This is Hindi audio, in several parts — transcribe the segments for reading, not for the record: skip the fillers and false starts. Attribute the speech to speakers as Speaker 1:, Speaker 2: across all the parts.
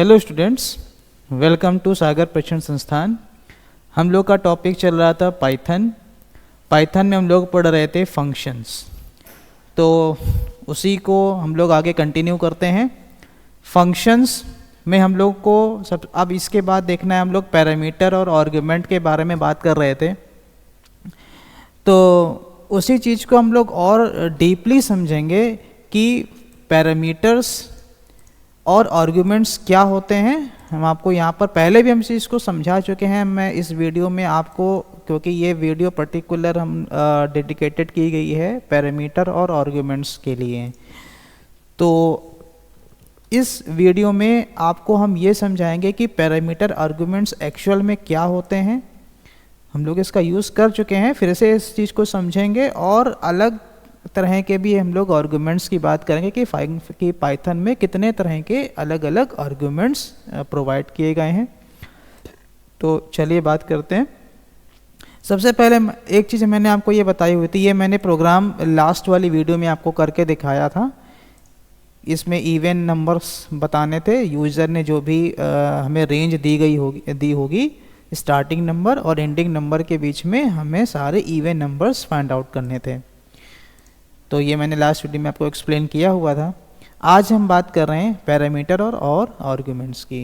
Speaker 1: हेलो स्टूडेंट्स, वेलकम टू सागर प्रशिक्षण संस्थान। हम लोग का टॉपिक चल रहा था पाइथन में हम लोग पढ़ रहे थे फंक्शंस। तो उसी को हम लोग आगे कंटिन्यू करते हैं। फंक्शंस में हम लोग को अब इसके बाद देखना है, हम लोग पैरामीटर और आर्गुमेंट के बारे में बात कर रहे थे। तो उसी चीज़ को हम लोग और डीपली समझेंगे कि पैरामीटर्स और आर्गुमेंट्स क्या होते हैं। हम आपको यहाँ पर पहले भी हम इस चीज़ को समझा चुके हैं। मैं इस वीडियो में आपको, क्योंकि ये वीडियो पर्टिकुलर हम डेडिकेटेड की गई है पैरामीटर और आर्गुमेंट्स के लिए, तो इस वीडियो में आपको हम ये समझाएंगे कि पैरामीटर आर्गुमेंट्स एक्चुअल में क्या होते हैं। हम लोग इसका यूज़ कर चुके हैं, फिर से इस चीज़ को समझेंगे और अलग तरह के भी हम लोग आर्गुमेंट्स की बात करेंगे कि पाइथन में कितने तरह के अलग अलग आर्गुमेंट्स प्रोवाइड किए गए हैं। तो चलिए बात करते हैं। सबसे पहले एक चीज़ मैंने आपको ये बताई हुई थी, ये मैंने प्रोग्राम लास्ट वाली वीडियो में आपको करके दिखाया था। इसमें इवन नंबर्स बताने थे, यूज़र ने जो भी हमें रेंज दी होगी स्टार्टिंग नंबर और एंडिंग नंबर के बीच में हमें सारे इवन नंबर्स फाइंड आउट करने थे। तो ये मैंने लास्ट वीडियो में आपको एक्सप्लेन किया हुआ था। आज हम बात कर रहे हैं पैरामीटर और आर्गुमेंट्स की।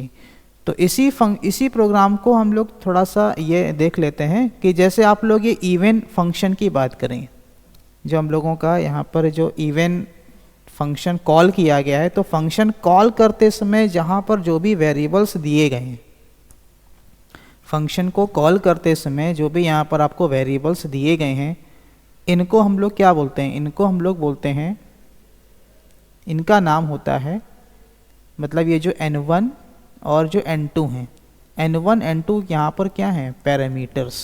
Speaker 1: तो इसी प्रोग्राम को हम लोग थोड़ा सा ये देख लेते हैं कि जैसे आप लोग ये इवन फंक्शन की बात करें, जो हम लोगों का यहाँ पर जो इवन फंक्शन कॉल किया गया है, तो फंक्शन कॉल करते समय जहाँ पर जो भी वेरिएबल्स दिए गए हैं, फंक्शन को कॉल करते समय जो भी यहाँ पर आपको वेरिएबल्स दिए गए हैं, इनको हम लोग क्या बोलते हैं? इनको हम लोग बोलते हैं, इनका नाम होता है, मतलब ये जो n1 और जो n2 हैं, n1 n2 यहाँ पर क्या है? पैरामीटर्स।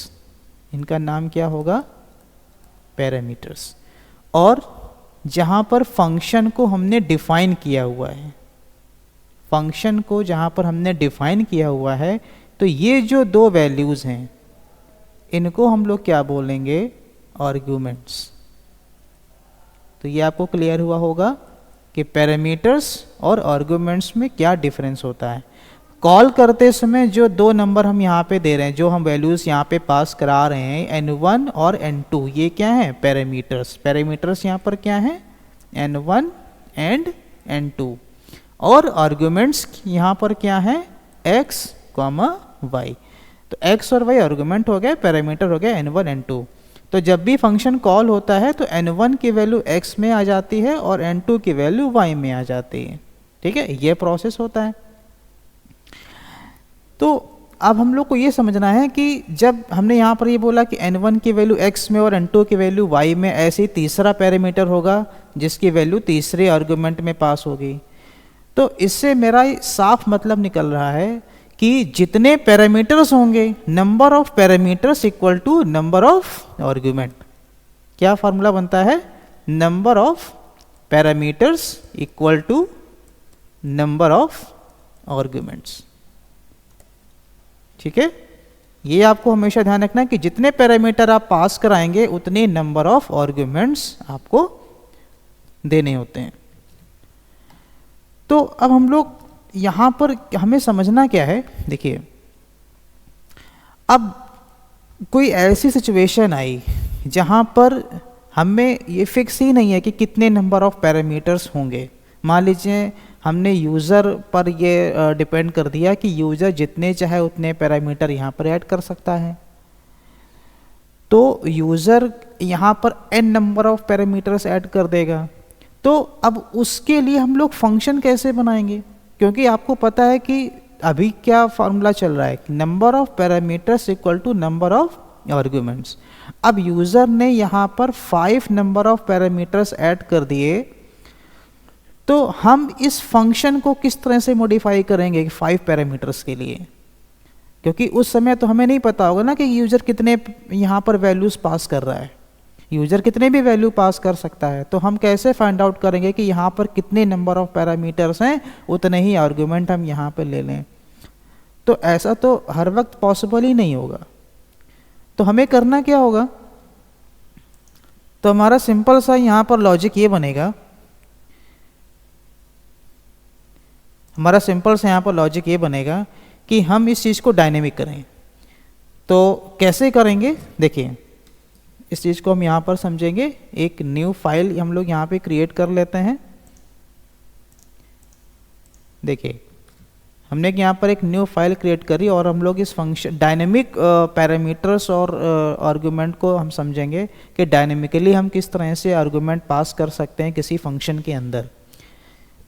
Speaker 1: इनका नाम क्या होगा? पैरामीटर्स। और जहाँ पर फंक्शन को हमने डिफाइन किया हुआ है, फंक्शन को जहाँ पर हमने डिफाइन किया हुआ है, तो ये जो दो वैल्यूज़ हैं इनको हम लोग क्या बोलेंगे? आर्गुमेंट्स। तो ये आपको क्लियर हुआ होगा कि पैरामीटर्स और आर्गुमेंट्स में क्या डिफरेंस होता है। कॉल करते समय जो दो नंबर हम यहाँ पे दे रहे हैं, जो हम वैल्यूज़ यहाँ पे पास करा रहे हैं, n1 और n2, ये क्या है? पैरामीटर्स। पैरामीटर्स यहाँ पर क्या है? n1 and n2। और आर्गुमेंट्स यहाँ पर क्या है? x, y। तो x और y आर्गुमेंट हो गए, पैरामीटर हो गया n1 n2। तो जब भी फंक्शन कॉल होता है तो n1 की वैल्यू x में आ जाती है और n2 की वैल्यू y में आ जाती है। ठीक है, ये प्रोसेस होता है। तो अब हम लोग को ये समझना है कि जब हमने यहाँ पर ये बोला कि n1 की वैल्यू x में और n2 की वैल्यू y में, ऐसे ही तीसरा पैरामीटर होगा जिसकी वैल्यू तीसरे आर्गुमेंट में पास होगी। तो इससे मेरा साफ मतलब निकल रहा है कि जितने पैरामीटर्स होंगे, number of parameters equal to number of argument. क्या फार्मूला बनता है? Number of parameters equal to number of arguments. ठीक है, ये आपको हमेशा ध्यान रखना है कि जितने पैरामीटर आप पास कराएंगे उतने नंबर ऑफ आर्गुमेंट्स आपको देने होते हैं। तो अब हम लोग यहाँ पर हमें समझना क्या है, देखिए, अब कोई ऐसी सिचुएशन आई जहाँ पर हमें ये फिक्स ही नहीं है कि कितने नंबर ऑफ पैरामीटर्स होंगे। मान लीजिए हमने यूज़र पर ये डिपेंड कर दिया कि यूज़र जितने चाहे उतने पैरामीटर यहाँ पर ऐड कर सकता है। तो यूज़र यहाँ पर n number of parameters add कर देगा। तो अब उसके लिए हम लोग फंक्शन कैसे बनाएंगे? क्योंकि आपको पता है कि अभी क्या फार्मूला चल रहा है, number of parameters equal to number of arguments. अब यूज़र ने यहाँ पर 5 नंबर ऑफ पैरामीटर्स ऐड कर दिए, तो हम इस फंक्शन को किस तरह से मॉडिफाई करेंगे 5 पैरामीटर्स के लिए? क्योंकि उस समय तो हमें नहीं पता होगा ना कि यूज़र कितने यहाँ पर वैल्यूज़ पास कर रहा है। यूज़र कितने भी वैल्यू पास कर सकता है, तो हम कैसे फाइंड आउट करेंगे कि यहाँ पर कितने नंबर ऑफ पैरामीटर्स हैं, उतने ही आर्गुमेंट हम यहाँ पर ले लें? तो ऐसा तो हर वक्त पॉसिबल ही नहीं होगा। तो हमें करना क्या होगा? तो हमारा सिंपल सा यहाँ पर लॉजिक ये बनेगा हमारा सिंपल से यहाँ पर लॉजिक ये बनेगा कि हम इस चीज़ को डायनेमिक करें। तो कैसे करेंगे, देखिए इस चीज़ को हम यहाँ पर समझेंगे। एक न्यू फाइल हम लोग यहाँ पे क्रिएट कर लेते हैं। देखिए हमने यहाँ पर एक न्यू फाइल क्रिएट करी और हम लोग इस फंक्शन डायनेमिक पैरामीटर्स और आर्गुमेंट को हम समझेंगे कि डायनेमिकली हम किस तरह से आर्गुमेंट पास कर सकते हैं किसी फंक्शन के अंदर।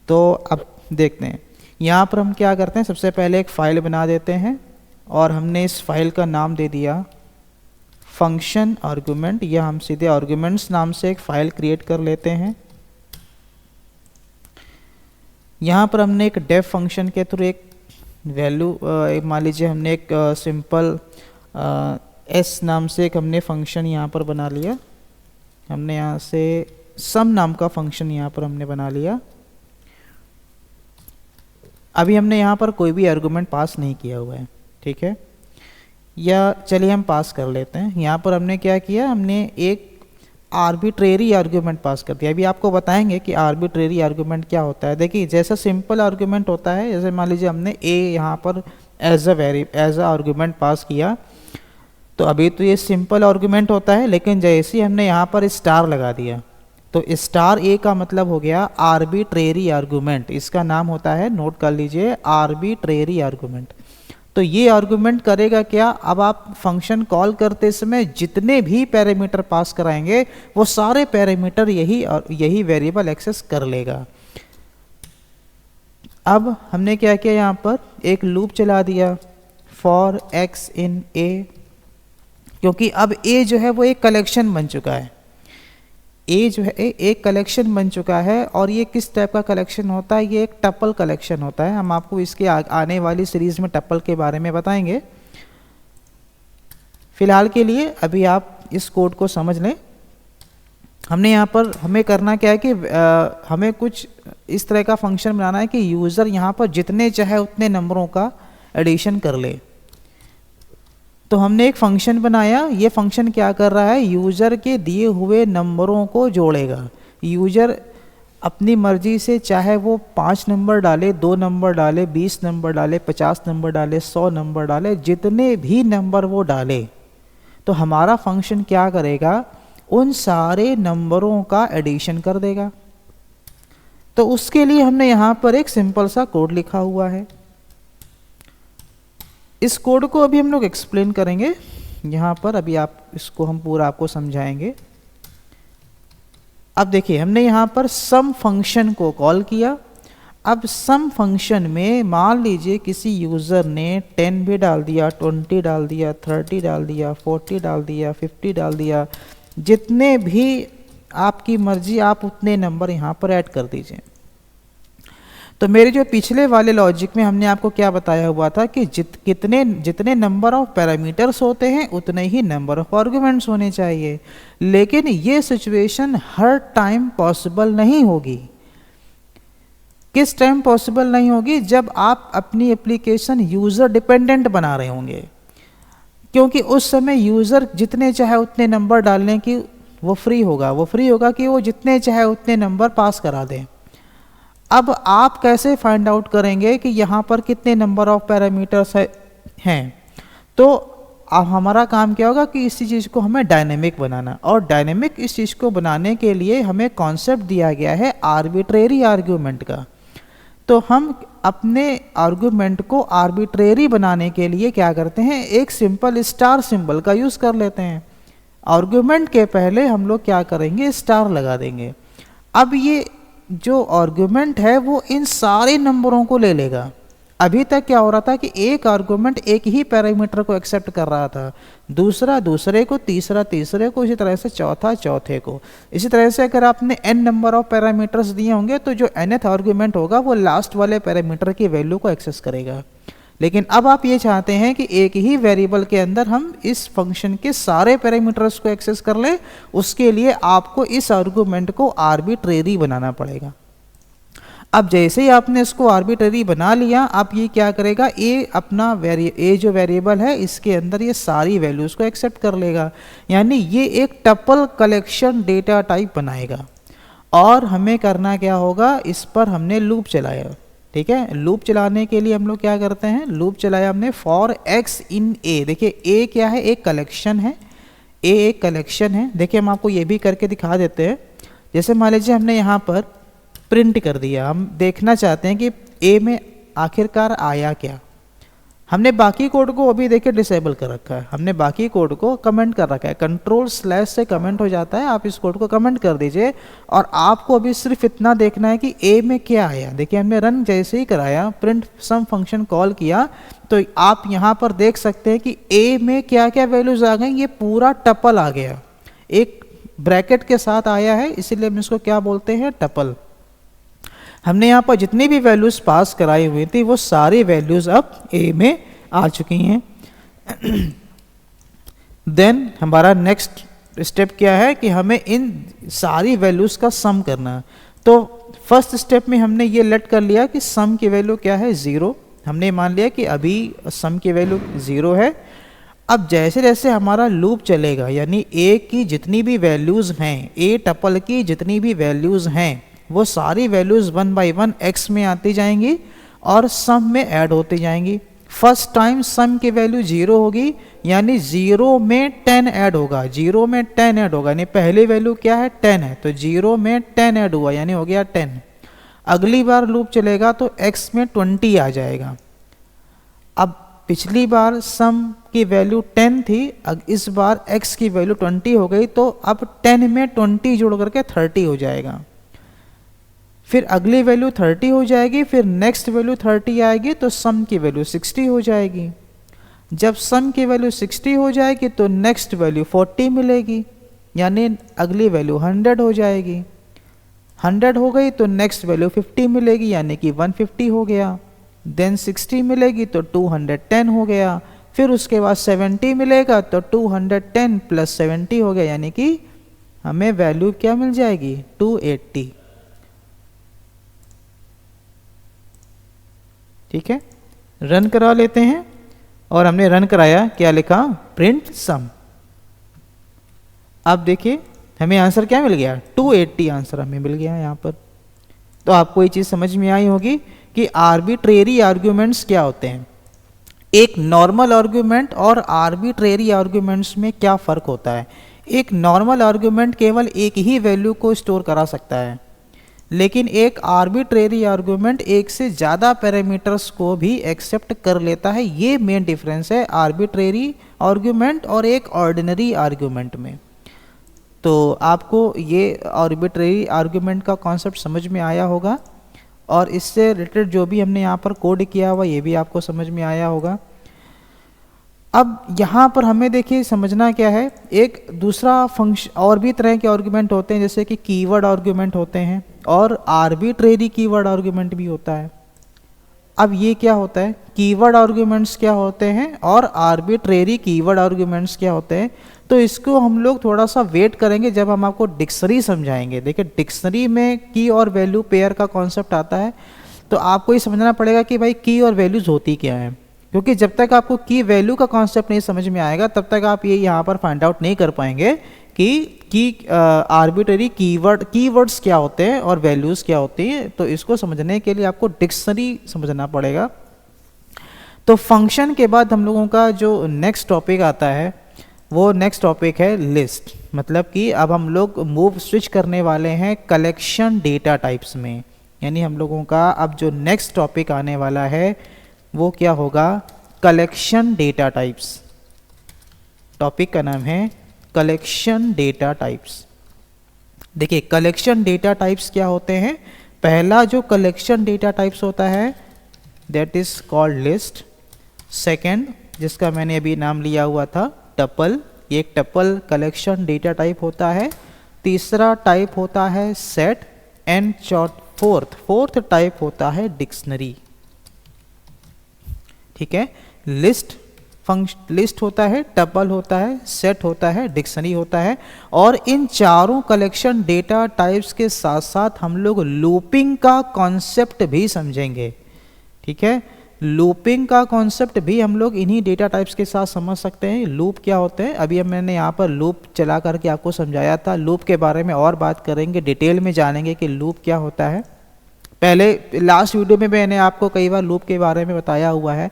Speaker 1: तो अब देखते हैं यहाँ पर हम क्या करते हैं। सबसे पहले एक फ़ाइल बना देते हैं और हमने इस फाइल का नाम दे दिया फंक्शन आर्गुमेंट, या हम सीधे आर्गुमेंट्स नाम से एक फ़ाइल क्रिएट कर लेते हैं। यहाँ पर हमने एक डेफ फंक्शन के थ्रू एक वैल्यू मान लीजिए हमने एक सिंपल एस नाम से एक हमने फंक्शन यहाँ पर बना लिया। हमने यहाँ से सम नाम का फंक्शन यहाँ पर हमने बना लिया। अभी हमने यहाँ पर कोई भी आर्गुमेंट पास नहीं किया हुआ है, ठीक है, या चलिए हम पास कर लेते हैं। यहाँ पर हमने क्या किया, हमने एक आर्बिट्रेरी आर्गुमेंट पास कर दिया। अभी आपको बताएंगे कि आर्बिट्रेरी आर्गुमेंट क्या होता है। देखिए जैसा सिंपल आर्गुमेंट होता है, जैसे मान लीजिए हमने ए यहाँ पर एज अ आर्गुमेंट पास किया, तो अभी तो ये सिंपल आर्गुमेंट होता है, लेकिन जैसे ही हमने यहाँ पर स्टार लगा दिया तो स्टार ए का मतलब हो गया आर्बिट्रेरी आर्गुमेंट। इसका नाम होता है, नोट कर लीजिए, आर्बिट्रेरी आर्गुमेंट। तो ये आर्गुमेंट करेगा क्या, अब आप फंक्शन कॉल करते समय जितने भी पैरामीटर पास कराएंगे वो सारे पैरामीटर यही वेरिएबल एक्सेस कर लेगा। अब हमने क्या किया, यहाँ पर एक लूप चला दिया फॉर एक्स इन ए, क्योंकि अब ए जो है वो एक कलेक्शन बन चुका है। ए जो है एक कलेक्शन बन चुका है, और ये किस टाइप का कलेक्शन होता है, ये एक टपल कलेक्शन होता है। हम आपको इसके आने वाली सीरीज में टपल के बारे में बताएंगे। फिलहाल के लिए अभी आप इस कोड को समझ लें। हमने यहाँ पर हमें करना क्या है कि हमें कुछ इस तरह का फंक्शन बनाना है कि यूज़र यहाँ पर जितने चाहे उतने नंबरों का एडिशन कर ले। तो हमने एक फंक्शन बनाया, ये फंक्शन क्या कर रहा है, यूज़र के दिए हुए नंबरों को जोड़ेगा। यूज़र अपनी मर्जी से चाहे वो 5 नंबर डाले, 2 नंबर डाले, 20 नंबर डाले, 50 नंबर डाले, 100 नंबर डाले, जितने भी नंबर वो डाले, तो हमारा फंक्शन क्या करेगा, उन सारे नंबरों का एडिशन कर देगा। तो उसके लिए हमने यहाँ पर एक सिंपल सा कोड लिखा हुआ है। इस कोड को अभी हम लोग एक्सप्लेन करेंगे यहाँ पर, अभी आप इसको हम पूरा आपको समझाएंगे। अब देखिए हमने यहाँ पर सम फंक्शन को कॉल किया। अब सम फंक्शन में मान लीजिए किसी यूज़र ने 10 भी डाल दिया, 20 डाल दिया, 30 डाल दिया, 40 डाल दिया, 50 डाल दिया, जितने भी आपकी मर्जी आप उतने नंबर यहाँ पर ऐड कर दीजिए। तो मेरे जो पिछले वाले लॉजिक में हमने आपको क्या बताया हुआ था कि जितने नंबर ऑफ पैरामीटर्स होते हैं उतने ही नंबर ऑफ आर्गुमेंट्स होने चाहिए। लेकिन ये सिचुएशन हर टाइम पॉसिबल नहीं होगी। किस टाइम पॉसिबल नहीं होगी, जब आप अपनी एप्लीकेशन यूज़र डिपेंडेंट बना रहे होंगे, क्योंकि उस समय यूज़र जितने चाहे उतने नंबर डालने की वो फ्री होगा कि वो जितने चाहे उतने नंबर पास करा दें। अब आप कैसे फाइंड आउट करेंगे कि यहाँ पर कितने नंबर ऑफ पैरामीटर्स हैं। तो अब हमारा काम क्या होगा कि इसी चीज़ को हमें डायनेमिक बनाना, और डायनेमिक इस चीज़ को बनाने के लिए हमें कॉन्सेप्ट दिया गया है आर्बिट्रेरी आर्ग्यूमेंट का। तो हम अपने आर्ग्यूमेंट को आर्बिट्रेरी बनाने के लिए क्या करते हैं, एक सिंपल स्टार सिंबल का यूज़ कर लेते हैं। आर्ग्यूमेंट के पहले हम लोग क्या करेंगे, स्टार लगा देंगे। अब ये जो आर्गुमेंट है वो इन सारे नंबरों को ले लेगा। अभी तक क्या हो रहा था कि एक आर्गुमेंट एक ही पैरामीटर को एक्सेप्ट कर रहा था, दूसरा दूसरे को, तीसरा तीसरे को, इसी तरह से चौथा चौथे को। इसी तरह से अगर आपने n नंबर ऑफ पैरामीटर्स दिए होंगे तो जो nth आर्गुमेंट होगा वो लास्ट वाले पैरामीटर की वैल्यू को एक्सेस करेगा। लेकिन अब आप ये चाहते हैं कि एक ही वेरिएबल के अंदर हम इस फंक्शन के सारे पैरामीटर्स को एक्सेस कर लें। उसके लिए आपको इस आर्गुमेंट को आर्बिट्रेरी बनाना पड़ेगा। अब जैसे ही आपने इसको आर्बिट्रेरी बना लिया, अब ये क्या करेगा, ए जो वेरिएबल है इसके अंदर ये सारी वैल्यूज़ को एक्सेप्ट कर लेगा। यानी ये एक टपल कलेक्शन डेटा टाइप बनाएगा। और हमें करना क्या होगा, इस पर हमने लूप चलाया। ठीक है। लूप चलाने के लिए हम लोग क्या करते हैं, लूप चलाया हमने फॉर एक्स इन ए। देखिए ए क्या है, एक कलेक्शन है, ए एक कलेक्शन है। देखिए हम आपको ये भी करके दिखा देते हैं। जैसे मान लीजिए हमने यहाँ पर प्रिंट कर दिया, हम देखना चाहते हैं कि ए में आखिरकार आया क्या। हमने बाकी कोड को अभी देखिए डिसेबल कर रखा है, हमने बाकी कोड को कमेंट कर रखा है, कंट्रोल/ से कमेंट हो जाता है, आप इस कोड को कमेंट कर दीजिए और आपको अभी सिर्फ इतना देखना है कि ए में क्या आया। देखिए हमने रन जैसे ही कराया, प्रिंट सम फंक्शन कॉल किया, तो आप यहाँ पर देख सकते हैं कि ए में क्या क्या वैल्यूज आ गई। ये पूरा टपल आ गया, एक ब्रैकेट के साथ आया है, इसीलिए हम इसको क्या बोलते हैं, टपल। हमने यहाँ पर जितनी भी वैल्यूज पास कराई हुई थी वो सारी वैल्यूज अब ए में आ चुकी हैं। देन हमारा नेक्स्ट स्टेप क्या है कि हमें इन सारी वैल्यूज का सम करना है। तो फर्स्ट स्टेप में हमने ये लेट कर लिया कि सम की वैल्यू क्या है, 0। हमने मान लिया कि अभी सम की वैल्यू 0 है। अब जैसे जैसे हमारा लूप चलेगा, यानी ए की जितनी भी वैल्यूज हैं, ए टपल की जितनी भी वैल्यूज हैं, वो सारी वैल्यूज 1 बाई 1 एक्स में आती जाएंगी और सम में ऐड होती जाएंगी। फर्स्ट टाइम सम की वैल्यू 0 होगी, यानी 0 में 10 ऐड होगा, 0 में 10 ऐड होगा, यानी पहली वैल्यू क्या है, 10 है, तो 0 में 10 ऐड हुआ, यानी हो गया 10। अगली बार लूप चलेगा तो x में 20 आ जाएगा। अब पिछली बार सम की वैल्यू 10 थी, इस बार x की वैल्यू 20 हो गई, तो अब 10 में 20 जोड़ करके 30 हो जाएगा। फिर अगली वैल्यू 30 हो जाएगी, फिर नेक्स्ट वैल्यू 30 आएगी, तो सम की वैल्यू 60 हो जाएगी। जब सम की वैल्यू 60 हो जाएगी तो नेक्स्ट वैल्यू 40 मिलेगी, यानी अगली वैल्यू 100 हो जाएगी। 100 हो गई तो नेक्स्ट वैल्यू 50 मिलेगी, यानी कि 150 हो गया। देन 60 मिलेगी तो 210 हो गया। फिर उसके बाद 70 मिलेगा तो 210 प्लस 70 हो गया, यानी कि हमें वैल्यू क्या मिल जाएगी, 280। ठीक है, रन करा लेते हैं। और हमने रन कराया, क्या लिखा, प्रिंट सम। अब देखिए हमें आंसर क्या मिल गया, 280 आंसर हमें मिल गया यहाँ पर। तो आपको ये चीज़ समझ में आई होगी कि आर्बिट्रेरी आर्ग्यूमेंट्स क्या होते हैं। एक नॉर्मल आर्ग्यूमेंट और आर्बिट्रेरी आर्ग्यूमेंट्स में क्या फ़र्क होता है। एक नॉर्मल आर्ग्यूमेंट केवल एक ही वैल्यू को स्टोर करा सकता है, लेकिन एक आर्बिट्रेरी आर्ग्यूमेंट एक से ज़्यादा पैरामीटर्स को भी एक्सेप्ट कर लेता है। ये मेन डिफरेंस है आर्बिट्रेरी आर्ग्यूमेंट और एक ऑर्डिनरी आर्ग्यूमेंट में। तो आपको ये आर्बिट्रेरी आर्ग्यूमेंट का कॉन्सेप्ट समझ में आया होगा, और इससे रिलेटेड जो भी हमने यहाँ पर कोड किया हुआ ये भी आपको समझ में आया होगा। अब यहाँ पर हमें देखिए समझना क्या है, एक दूसरा फंक्शन और भी तरह के आर्ग्यूमेंट होते हैं, जैसे कि कीवर्ड आर्ग्यूमेंट होते हैं और आर्बिट्रेरी कीवर्ड आर्ग्यूमेंट भी होता है। अब ये क्या होता है, कीवर्ड आर्ग्यूमेंट्स क्या होते हैं और आर्बिट्रेरी कीवर्ड आर्ग्यूमेंट्स क्या होते हैं, तो इसको हम लोग थोड़ा सा वेट करेंगे जब हम आपको डिक्शनरी समझाएंगे। देखिए डिक्शनरी में की और वैल्यू पेयर का कॉन्सेप्ट आता है, तो आपको ये समझना पड़ेगा कि भाई की और वैल्यूज होती क्या है, क्योंकि जब तक आपको की वैल्यू का कॉन्सेप्ट नहीं समझ में आएगा तब तक आप ये यहाँ पर फाइंड आउट नहीं कर पाएंगे कि आर्बिट्रेरी कीवर्ड्स क्या होते हैं और वैल्यूज़ क्या होती हैं। तो इसको समझने के लिए आपको डिक्शनरी समझना पड़ेगा। तो फंक्शन के बाद हम लोगों का जो नेक्स्ट टॉपिक आता है वो नेक्स्ट टॉपिक है लिस्ट। मतलब कि अब हम लोग मूव स्विच करने वाले हैं कलेक्शन डेटा टाइप्स में, यानी हम लोगों का अब जो नेक्स्ट टॉपिक आने वाला है वो क्या होगा, कलेक्शन डेटा टाइप्स। टॉपिक का नाम है कलेक्शन डेटा टाइप्स। देखिए कलेक्शन डेटा टाइप्स क्या होते हैं। पहला जो कलेक्शन डेटा टाइप्स होता है that is called list. Second जिसका मैंने अभी नाम लिया हुआ था टपल, ये एक टपल कलेक्शन डेटा टाइप होता है। तीसरा टाइप होता है सेट एंड फोर्थ टाइप होता है डिक्शनरी। ठीक है, लिस्ट होता है, टपल होता है, सेट होता है, डिक्शनरी होता है। और इन चारों कलेक्शन डेटा टाइप्स के साथ साथ हम लोग लूपिंग का कॉन्सेप्ट भी समझेंगे। ठीक है, लूपिंग का कॉन्सेप्ट भी हम लोग इन्हीं डेटा टाइप्स के साथ समझ सकते हैं। लूप क्या होते हैं, अभी मैंने यहाँ पर लूप चला करके आपको समझाया था। लूप के बारे में और बात करेंगे, डिटेल में जानेंगे कि लूप क्या होता है। पहले लास्ट वीडियो में मैंने आपको कई बार लूप के बारे में बताया हुआ है,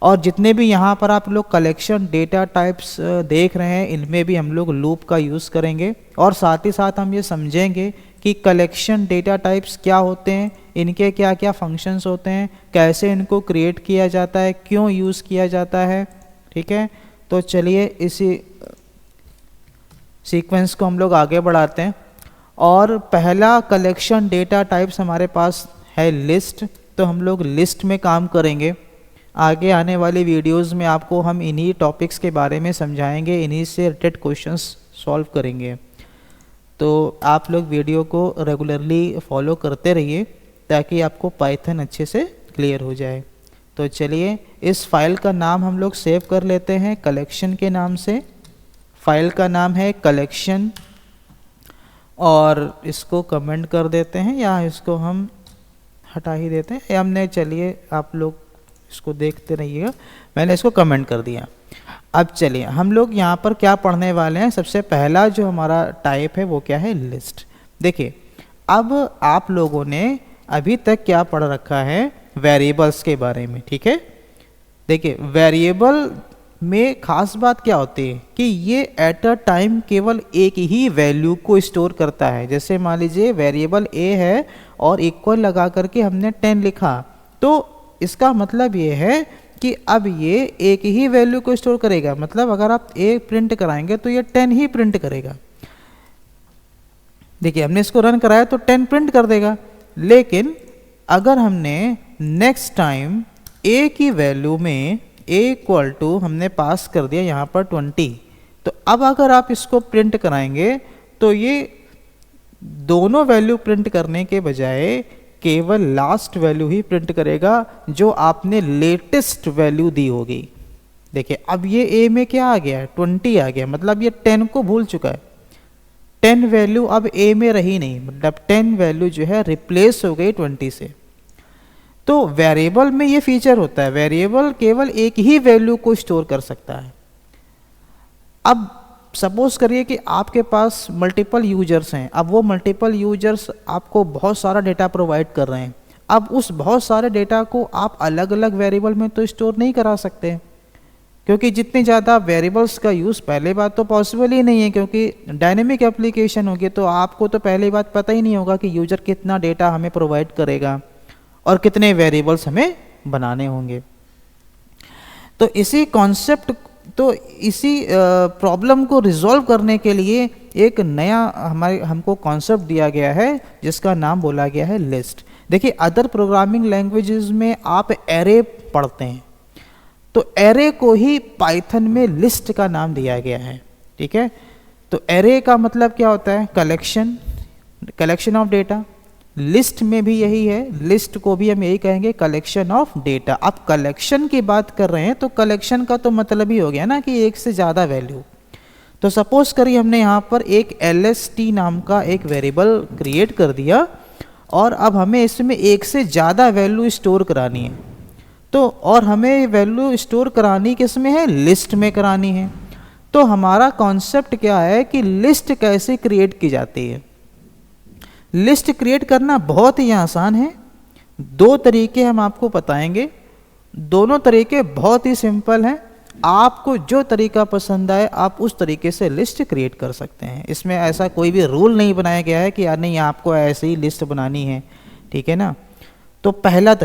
Speaker 1: और जितने भी यहाँ पर आप लोग कलेक्शन डेटा टाइप्स देख रहे हैं इनमें भी हम लोग लूप का यूज़ करेंगे, और साथ ही साथ हम ये समझेंगे कि कलेक्शन डेटा टाइप्स क्या होते हैं, इनके क्या क्या फंक्शंस होते हैं, कैसे इनको क्रिएट किया जाता है, क्यों यूज़ किया जाता है। ठीक है, तो चलिए इसी सीक्वेंस को हम लोग आगे बढ़ाते हैं। और पहला कलेक्शन डेटा टाइप्स हमारे पास है लिस्ट, तो हम लोग लिस्ट में काम करेंगे। आगे आने वाली वीडियोस में आपको हम इन्हीं टॉपिक्स के बारे में समझाएंगे, इन्हीं से रिलेटेड क्वेश्चंस सॉल्व करेंगे। तो आप लोग वीडियो को रेगुलरली फॉलो करते रहिए ताकि आपको पाइथन अच्छे से क्लियर हो जाए। तो चलिए इस फाइल का नाम हम लोग सेव कर लेते हैं कलेक्शन के नाम से। फाइल का नाम है कलेक्शन, और इसको कमेंट कर देते हैं या इसको हम हटा ही देते हैं। हमने, चलिए आप लोग इसको देखते रहिएगा, मैंने इसको कमेंट कर दिया। अब चलिए हम लोग यहाँ पर क्या पढ़ने वाले हैं। सबसे पहला जो हमारा टाइप है वो क्या है, लिस्ट। देखिए अब आप लोगों ने अभी तक क्या पढ़ रखा है, वेरिएबल्स के बारे में। ठीक है, देखिए वेरिएबल में खास बात क्या होती है कि ये एट अ टाइम केवल एक ही वैल्यू को स्टोर करता है। जैसे मान लीजिए वेरिएबल ए है और इक्वल लगा करके हमने 10 लिखा, तो इसका मतलब ये है कि अब ये एक ही वैल्यू को स्टोर करेगा। मतलब अगर आप ए प्रिंट कराएंगे तो ये 10 ही प्रिंट करेगा। देखिए हमने इसको रन कराया तो 10 प्रिंट कर देगा। लेकिन अगर हमने नेक्स्ट टाइम ए की वैल्यू में ए इक्वल टू हमने पास कर दिया यहाँ पर 20, तो अब अगर आप इसको प्रिंट कराएंगे तो ये दोनों वैल्यू प्रिंट करने के बजाय केवल लास्ट वैल्यू ही प्रिंट करेगा जो आपने लेटेस्ट वैल्यू दी होगी। देखिए अब ये ए में क्या आ गया है, 20 आ गया, मतलब ये 10 को भूल चुका है। 10 वैल्यू अब ए में रही नहीं, मतलब 10 वैल्यू जो है रिप्लेस हो गई 20 से। तो वेरिएबल में ये फीचर होता है, वेरिएबल केवल एक ही वैल्यू को स्टोर कर सकता है। अब सपोज करिए कि आपके पास मल्टीपल यूजर्स हैं, अब वो मल्टीपल यूजर्स आपको बहुत सारा डेटा प्रोवाइड कर रहे हैं। अब उस बहुत सारे डेटा को आप अलग अलग वेरिएबल में तो स्टोर नहीं करा सकते, क्योंकि जितने ज़्यादा वेरिएबल्स का यूज़ पहले बात तो पॉसिबल ही नहीं है, क्योंकि डायनेमिक एप्लीकेशन होगी तो आपको तो पहली बात पता ही नहीं होगा कि यूजर कितना डेटा हमें प्रोवाइड करेगा और कितने वेरिएबल्स हमें बनाने होंगे। तो इसी कॉन्सेप्ट, तो इसी प्रॉब्लम को रिजॉल्व करने के लिए एक नया हमको कॉन्सेप्ट दिया गया है जिसका नाम बोला गया है लिस्ट। देखिए अदर प्रोग्रामिंग लैंग्वेजेस में आप एरे पढ़ते हैं, तो एरे को ही पाइथन में लिस्ट का नाम दिया गया है। ठीक है, तो एरे का मतलब क्या होता है, कलेक्शन ऑफ डेटा। लिस्ट में भी यही है, लिस्ट को भी हम यही कहेंगे कलेक्शन ऑफ डेटा। अब कलेक्शन की बात कर रहे हैं तो कलेक्शन का तो मतलब ही हो गया ना कि एक से ज़्यादा वैल्यू। तो सपोज करिए हमने यहाँ पर एक LST नाम का एक वेरिएबल क्रिएट कर दिया और अब हमें इसमें एक से ज़्यादा वैल्यू स्टोर करानी है। तो और हमें वैल्यू स्टोर करानी किस में है, लिस्ट में करानी है। तो हमारा कॉन्सेप्ट क्या है कि लिस्ट कैसे क्रिएट की जाती है। लिस्ट क्रिएट करना बहुत ही आसान है, 2 तरीके हम आपको बताएंगे। दोनों तरीके बहुत ही सिंपल हैं, आपको जो तरीका पसंद आए आप उस तरीके से लिस्ट क्रिएट कर सकते हैं। इसमें ऐसा कोई भी रूल नहीं बनाया गया है कि यार नहीं आपको ऐसे ही लिस्ट बनानी है, ठीक है ना। तो पहला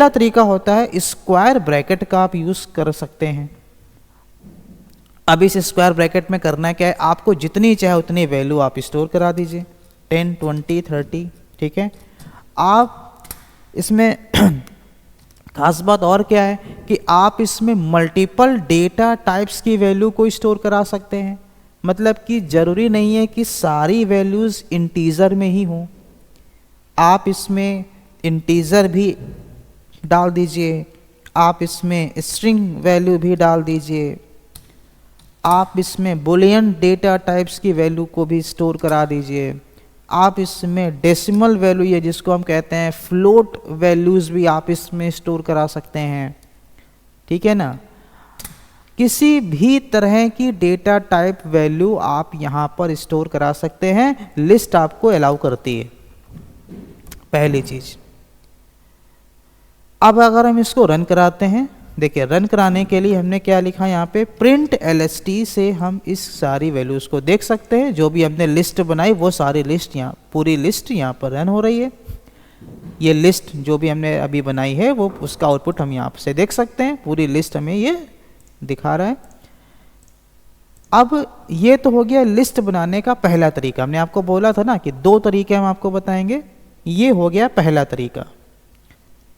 Speaker 1: तरीका होता है स्क्वायर ब्रैकेट का, आप यूज़ कर सकते हैं। अब इस स्क्वायर ब्रैकेट में करना क्या है, आपको जितनी चाहे उतनी वैल्यू आप स्टोर करा दीजिए, 10, 20, 30। ठीक है, आप इसमें खास बात और क्या है कि आप इसमें मल्टीपल डेटा टाइप्स की वैल्यू को स्टोर करा सकते हैं। मतलब कि ज़रूरी नहीं है कि सारी वैल्यूज़ इंटीजर में ही हों, आप इसमें इंटीजर भी डाल दीजिए, आप इसमें स्ट्रिंग वैल्यू भी डाल दीजिए, आप इसमें बुलियन डेटा टाइप्स की वैल्यू को भी स्टोर करा दीजिए, आप इसमें डेसिमल वैल्यू या जिसको हम कहते हैं फ्लोट वैल्यूज़ भी आप इसमें स्टोर करा सकते हैं। ठीक है ना, किसी भी तरह की डेटा टाइप वैल्यू आप यहाँ पर स्टोर करा सकते हैं, लिस्ट आपको अलाउ करती है। पहली चीज। अब अगर हम इसको रन कराते हैं, देखिए रन कराने के लिए हमने क्या लिखा यहाँ पे, प्रिंट LST से हम इस सारी वैल्यूज को देख सकते हैं। जो भी हमने लिस्ट बनाई वो सारी लिस्ट यहाँ, पूरी लिस्ट यहाँ पर रन हो रही है। ये लिस्ट जो भी हमने अभी बनाई है वो उसका आउटपुट हम यहाँ से देख सकते हैं, पूरी लिस्ट हमें ये दिखा रहा है। अब ये तो हो गया लिस्ट बनाने का पहला तरीका। हमने आपको बोला था ना कि 2 तरीके हम आपको बताएंगे, ये हो गया पहला तरीका।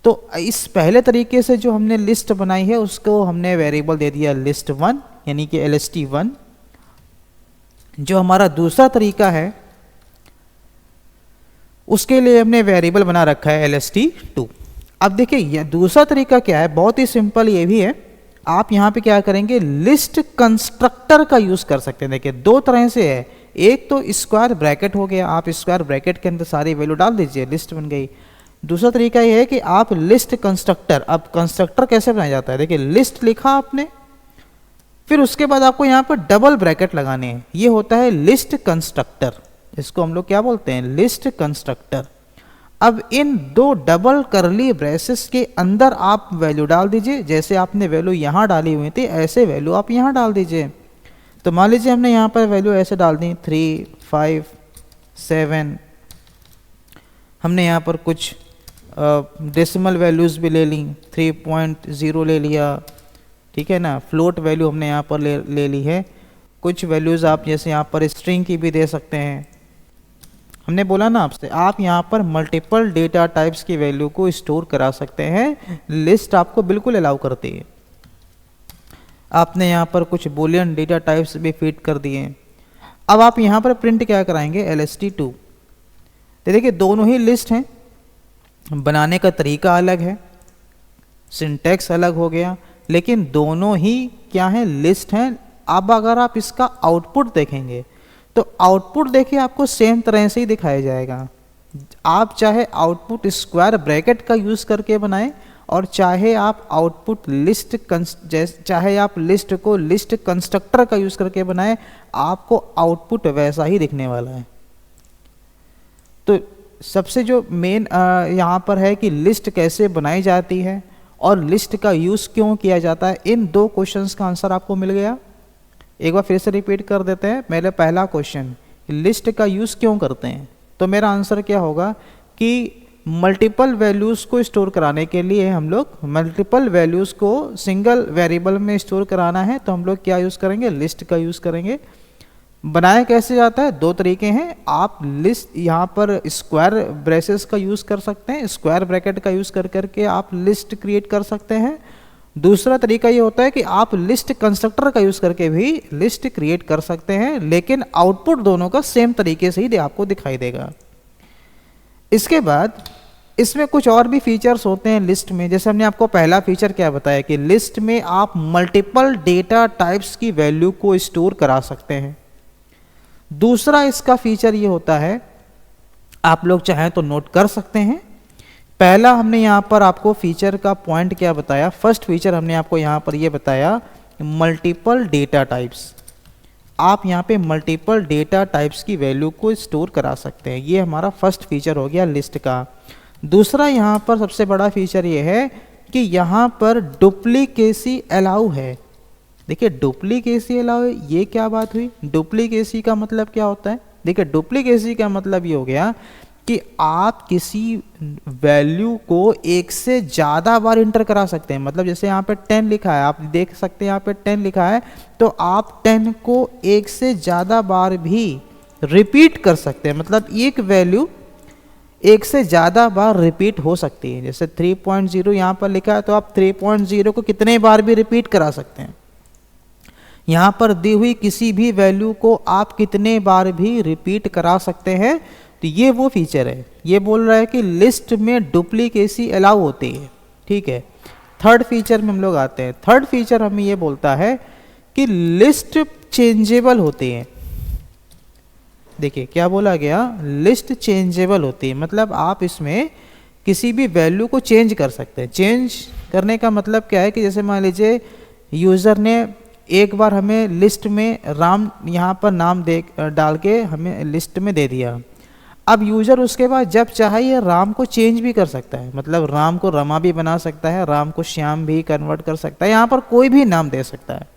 Speaker 1: तो इस पहले तरीके से जो हमने लिस्ट बनाई है उसको हमने वेरिएबल दे दिया list1 यानी कि LST1। जो हमारा दूसरा तरीका है उसके लिए हमने वेरिएबल बना रखा है LST2। अब देखिए ये दूसरा तरीका क्या है, बहुत ही सिंपल ये भी है। आप यहाँ पे क्या करेंगे, लिस्ट कंस्ट्रक्टर का यूज कर सकते हैं। देखिए 2 तरह से है, एक तो स्क्वायर ब्रैकेट हो गया, आप स्क्वायर ब्रैकेट के अंदर सारी वैल्यू डाल दीजिए, लिस्ट बन गई। दूसरा तरीका ये है कि आप लिस्ट कंस्ट्रक्टर, अब कंस्ट्रक्टर कैसे बनाया जाता है, देखिए लिस्ट लिखा आपने, फिर उसके बाद आपको यहाँ पर डबल ब्रैकेट लगाने हैं, ये होता है लिस्ट कंस्ट्रक्टर। इसको हम लोग क्या बोलते हैं, लिस्ट कंस्ट्रक्टर। अब इन 2 डबल करली ब्रेसेस के अंदर आप वैल्यू डाल दीजिए। जैसे आपने वैल्यू यहाँ डाली हुई थी ऐसे वैल्यू आप यहाँ डाल दीजिए। तो मान लीजिए हमने यहाँ पर वैल्यू ऐसे डाल दी 3, 5, 7। हमने यहाँ पर कुछ डेसिमल वैल्यूज़ भी ले ली, 3.0 ले लिया, ठीक है ना। फ्लोट वैल्यू हमने यहाँ पर ले ली है। कुछ वैल्यूज़ आप जैसे यहाँ पर स्ट्रिंग की भी दे सकते हैं। हमने बोला ना आपसे, आप यहाँ पर मल्टीपल डेटा टाइप्स की वैल्यू को स्टोर करा सकते हैं, लिस्ट आपको बिल्कुल अलाउ करती है। आपने यहाँ पर कुछ बूलियन डेटा टाइप्स भी फीड कर दिए। अब आप यहाँ पर प्रिंट क्या कराएंगे, LST2। तो देखिए दोनों ही लिस्ट हैं, बनाने का तरीका अलग है, सिंटैक्स अलग हो गया, लेकिन दोनों ही क्या हैं, लिस्ट हैं। अब अगर आप इसका आउटपुट देखेंगे तो आउटपुट देखिए आपको सेम तरह से ही दिखाया जाएगा। आप चाहे आउटपुट स्क्वायर ब्रैकेट का यूज करके बनाएं और चाहे आप आउटपुट लिस्ट चाहे आप लिस्ट को लिस्ट कंस्ट्रक्टर का यूज करके बनाएं, आपको आउटपुट वैसा ही दिखने वाला है। तो सबसे जो मेन यहाँ पर है कि लिस्ट कैसे बनाई जाती है और लिस्ट का यूज़ क्यों किया जाता है, इन 2 क्वेश्चंस का आंसर आपको मिल गया। एक बार फिर से रिपीट कर देते हैं। मेरे पहला क्वेश्चन, लिस्ट का यूज़ क्यों करते हैं, तो मेरा आंसर क्या होगा कि मल्टीपल वैल्यूज़ को स्टोर कराने के लिए हम लोग मल्टीपल वैल्यूज़ को सिंगल वेरिएबल में स्टोर कराना है तो हम लोग क्या यूज़ करेंगे, लिस्ट का यूज़ करेंगे। बनाया कैसे जाता है, 2 तरीके हैं। आप लिस्ट यहाँ पर स्क्वायर ब्रेसेस का यूज़ कर सकते हैं, स्क्वायर ब्रैकेट का यूज़ कर करके आप लिस्ट क्रिएट कर सकते हैं। दूसरा तरीका ये होता है कि आप लिस्ट कंस्ट्रक्टर का यूज़ करके भी लिस्ट क्रिएट कर सकते हैं, लेकिन आउटपुट दोनों का सेम तरीके से ही आपको दिखाई देगा। इसके बाद इसमें कुछ और भी फीचर्स होते हैं लिस्ट में। जैसे हमने आपको पहला फीचर क्या बताया कि लिस्ट में आप मल्टीपल डेटा टाइप्स की वैल्यू को स्टोर करा सकते हैं। दूसरा इसका फीचर ये होता है, आप लोग चाहें तो नोट कर सकते हैं। पहला हमने यहाँ पर आपको फीचर का पॉइंट क्या बताया, फर्स्ट फीचर हमने आपको यहाँ पर ये बताया मल्टीपल डेटा टाइप्स। आप यहाँ पे मल्टीपल डेटा टाइप्स की वैल्यू को स्टोर करा सकते हैं, ये हमारा फर्स्ट फीचर हो गया लिस्ट का। दूसरा यहाँ पर सबसे बड़ा फीचर ये है कि यहाँ पर डुप्लीकेसी अलाउ है। देखिए डुप्लीकेसी अलाउ है, ये क्या बात हुई, डुप्लीकेसी का मतलब क्या होता है। देखिए डुप्लीकेसी का मतलब ये हो गया कि आप किसी वैल्यू को एक से ज़्यादा बार इंटर करा सकते हैं। मतलब जैसे यहाँ पे 10 लिखा है, आप देख सकते हैं यहाँ पे 10 लिखा है, तो आप 10 को एक से ज़्यादा बार भी रिपीट कर सकते हैं। मतलब एक वैल्यू एक से ज़्यादा बार रिपीट हो सकती है। जैसे 3.0 यहाँ पर लिखा है, तो आप 3.0 को कितने बार भी रिपीट करा सकते हैं। यहाँ पर दी हुई किसी भी वैल्यू को आप कितने बार भी रिपीट करा सकते हैं। तो ये वो फीचर है, ये बोल रहा है कि लिस्ट में डुप्लीकेसी अलाउ होती है। ठीक है, थर्ड फीचर में हम लोग आते हैं। थर्ड फीचर हमें ये बोलता है कि लिस्ट चेंजेबल होती है। देखिए क्या बोला गया, लिस्ट चेंजेबल होती है, मतलब आप इसमें किसी भी वैल्यू को चेंज कर सकते हैं। चेंज करने का मतलब क्या है कि जैसे मान लीजिए यूज़र ने एक बार हमें लिस्ट में राम यहाँ पर नाम डाल के हमें लिस्ट में दे दिया। अब यूज़र उसके बाद जब चाहे ये राम को चेंज भी कर सकता है, मतलब राम को रमा भी बना सकता है, राम को श्याम भी कन्वर्ट कर सकता है, यहाँ पर कोई भी नाम दे सकता है।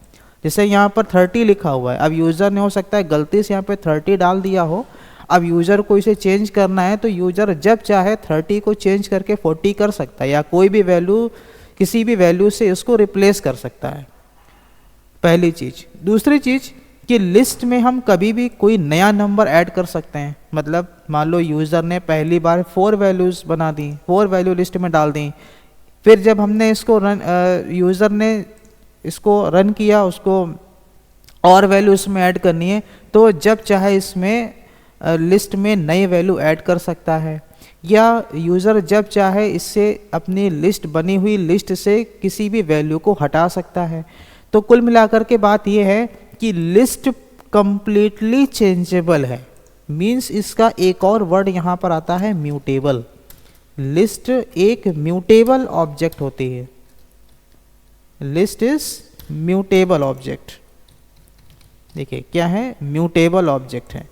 Speaker 1: जैसे यहाँ पर 30 लिखा हुआ है, अब यूज़र ने हो सकता है गलती से यहाँ पे 30 डाल दिया हो, अब यूज़र को इसे चेंज करना है तो यूज़र जब चाहे 30 को चेंज करके 40 कर सकता है, या कोई भी वैल्यू किसी भी वैल्यू से इसको रिप्लेस कर सकता है, पहली चीज़। दूसरी चीज़ कि लिस्ट में हम कभी भी कोई नया नंबर ऐड कर सकते हैं, मतलब मान लो यूज़र ने पहली बार 4 वैल्यूज़ बना दी, 4 वैल्यू लिस्ट में डाल दी, फिर जब हमने इसको यूज़र ने इसको रन किया, उसको और वैल्यू इसमें ऐड करनी है, तो जब चाहे इसमें लिस्ट में नई वैल्यू ऐड कर सकता है, या यूज़र जब चाहे इससे अपनी लिस्ट बनी हुई लिस्ट से किसी भी वैल्यू को हटा सकता है। तो कुल मिलाकर के बात यह है कि लिस्ट कंप्लीटली चेंजेबल है, मीन्स इसका एक और वर्ड यहाँ पर आता है म्यूटेबल। लिस्ट एक म्यूटेबल ऑब्जेक्ट होती है, लिस्ट इज म्यूटेबल ऑब्जेक्ट। देखिए क्या है, म्यूटेबल ऑब्जेक्ट है।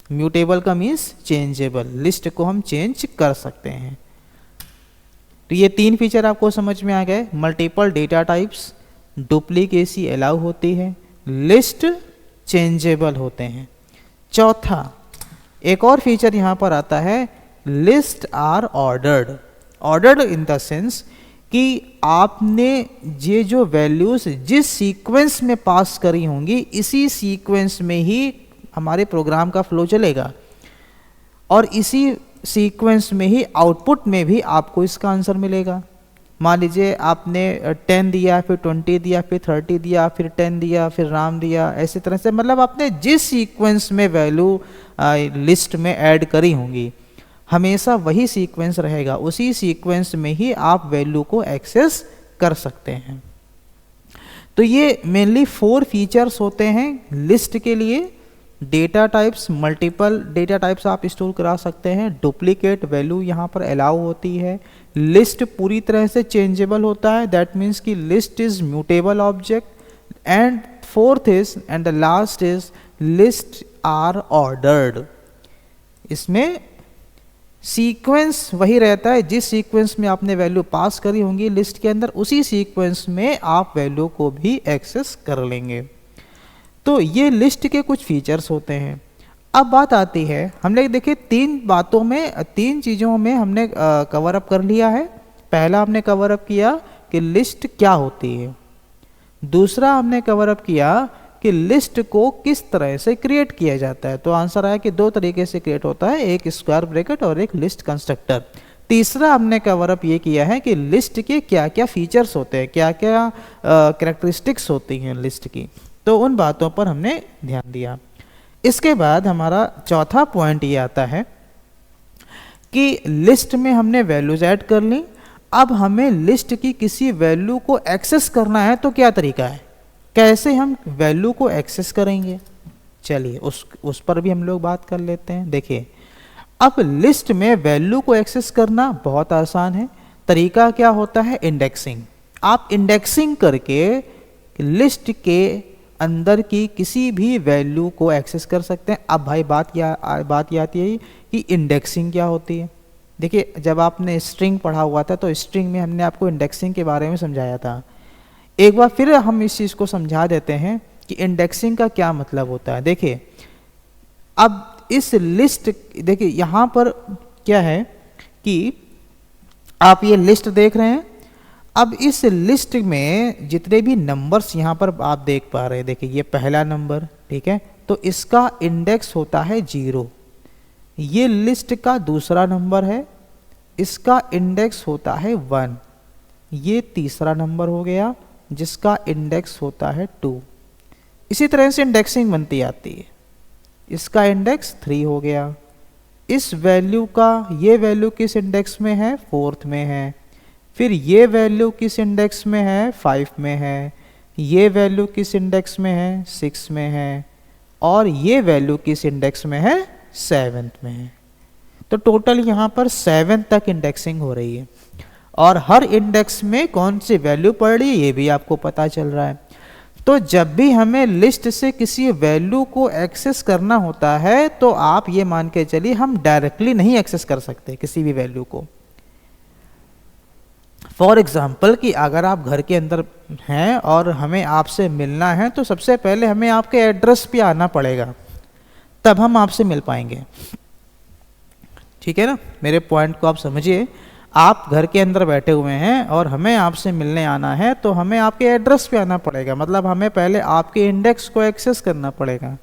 Speaker 1: म्यूटेबल का मीन्स चेंजेबल, लिस्ट को हम चेंज कर सकते हैं। तो ये 3 फीचर आपको समझ में आ गए। Multiple data types, duplicacy allow होती है, लिस्ट चेंजेबल होते हैं। चौथा एक और फीचर यहाँ पर आता है, list are ordered. Ordered in the sense कि आपने ये जो वैल्यूज जिस सीक्वेंस में पास करी होंगी, इसी सीक्वेंस में ही हमारे प्रोग्राम का फ्लो चलेगा, और इसी सीक्वेंस में ही आउटपुट में भी आपको इसका आंसर मिलेगा। मान लीजिए आपने 10 दिया, फिर 20 दिया, फिर 30 दिया, फिर 10 दिया, फिर राम दिया, ऐसी तरह से, मतलब आपने जिस सीक्वेंस में वैल्यू लिस्ट में ऐड करी होंगी, हमेशा वही सीक्वेंस रहेगा, उसी सीक्वेंस में ही आप वैल्यू को एक्सेस कर सकते हैं। तो ये मेनली 4 फीचर्स होते हैं लिस्ट के लिए। Data types, multiple data types आप स्टोर करा सकते हैं, डुप्लीकेट वैल्यू यहाँ पर अलाउ होती है, लिस्ट पूरी तरह से चेंजेबल होता है, दैट मीन्स कि list is mutable object, and fourth is and the last is list are ordered. इसमें सीक्वेंस वही रहता है, जिस सीक्वेंस में आपने वैल्यू पास करी होंगी लिस्ट के अंदर, उसी सीक्वेंस में आप वैल्यू को भी एक्सेस कर लेंगे। तो ये लिस्ट के कुछ फीचर्स होते हैं। अब बात आती है, हमने देखिए 3 चीज़ों में हमने कवर अप कर लिया है। पहला हमने कवर अप किया कि लिस्ट क्या होती है, दूसरा हमने कवर अप किया कि लिस्ट को किस तरह से क्रिएट किया जाता है। तो आंसर आया कि 2 तरीके से क्रिएट होता है, एक स्क्वायर ब्रैकेट और एक लिस्ट कंस्ट्रक्टर। तीसरा हमने कवर अप ये किया है कि लिस्ट के क्या क्या फीचर्स होते हैं, क्या क्या कैरेक्टरिस्टिक्स होती हैं लिस्ट की, तो उन बातों पर हमने ध्यान दिया। इसके बाद हमारा चौथा पॉइंट ये आता है कि लिस्ट में हमने वैल्यूज ऐड कर ली, अब हमें लिस्ट की किसी वैल्यू को एक्सेस करना है, तो क्या तरीका है, कैसे हम वैल्यू को एक्सेस करेंगे। चलिए उस पर भी हम लोग बात कर लेते हैं। देखिए अब लिस्ट में वैल्यू को एक्सेस करना बहुत आसान है। तरीका क्या होता है, इंडेक्सिंग। आप इंडेक्सिंग करके लिस्ट के अंदर की किसी भी वैल्यू को एक्सेस कर सकते हैं। अब भाई बात ये आती है कि इंडेक्सिंग क्या होती है। देखिए जब आपने स्ट्रिंग पढ़ा हुआ था तो स्ट्रिंग में हमने आपको इंडेक्सिंग के बारे में समझाया था। एक बार फिर हम इस चीज़ को समझा देते हैं कि इंडेक्सिंग का क्या मतलब होता है। देखिए अब इस लिस्ट, देखिए यहाँ पर क्या है कि आप ये लिस्ट देख रहे हैं। अब इस लिस्ट में जितने भी नंबर्स यहाँ पर आप देख पा रहे हैं, देखिए ये पहला नंबर, ठीक है, तो इसका इंडेक्स होता है 0। ये लिस्ट का दूसरा नंबर है, इसका इंडेक्स होता है 1। ये तीसरा नंबर हो गया जिसका इंडेक्स होता है 2। इसी तरह से इंडेक्सिंग बनती आती है। इसका इंडेक्स 3 हो गया। इस वैल्यू का ये वैल्यू किस इंडेक्स में है, 4th में है। फिर ये वैल्यू किस इंडेक्स में है, 5 में है। ये वैल्यू किस इंडेक्स में है, 6 में है। और ये वैल्यू किस इंडेक्स में है, 7th में है। तो टोटल यहाँ पर 7 तक इंडेक्सिंग हो रही है और हर इंडेक्स में कौन सी वैल्यू पड़ रही है ये भी आपको पता चल रहा है। तो जब भी हमें लिस्ट से किसी वैल्यू को एक्सेस करना होता है तो आप ये मान के चलिए हम डायरेक्टली नहीं एक्सेस कर सकते किसी भी वैल्यू को। फॉर एग्जाम्पल कि अगर आप घर के अंदर हैं और हमें आपसे मिलना है तो सबसे पहले हमें आपके एड्रेस पे आना पड़ेगा, तब हम आपसे मिल पाएंगे। ठीक है ना, मेरे पॉइंट को आप समझिए। आप घर के अंदर बैठे हुए हैं और हमें आपसे मिलने आना है तो हमें आपके एड्रेस पे आना पड़ेगा, मतलब हमें पहले आपके इंडेक्स को एक्सेस करना पड़ेगा।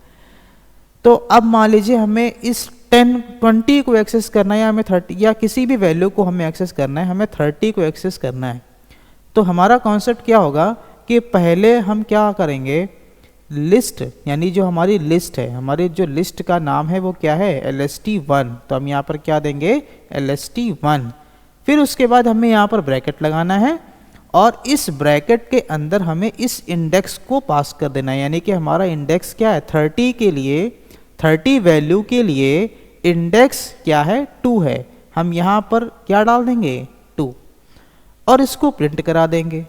Speaker 1: तो अब मान लीजिए हमें इस 10 20 को एक्सेस करना है या हमें 30 या किसी भी वैल्यू को हमें एक्सेस करना है, हमें 30 को एक्सेस करना है। तो हमारा कॉन्सेप्ट क्या होगा कि पहले हम क्या करेंगे, लिस्ट यानी जो हमारी लिस्ट है, हमारी जो लिस्ट का नाम है वो क्या है, LST1। तो हम यहाँ पर क्या देंगे, LST1। फिर उसके बाद हमें यहाँ पर ब्रैकेट लगाना है और इस ब्रैकेट के अंदर हमें इस इंडेक्स को पास कर देना है, यानी कि हमारा इंडेक्स क्या है 30 के लिए, 30 वैल्यू के लिए इंडेक्स क्या है 2 है। हम यहाँ पर क्या डाल देंगे 2 और इसको प्रिंट करा देंगे।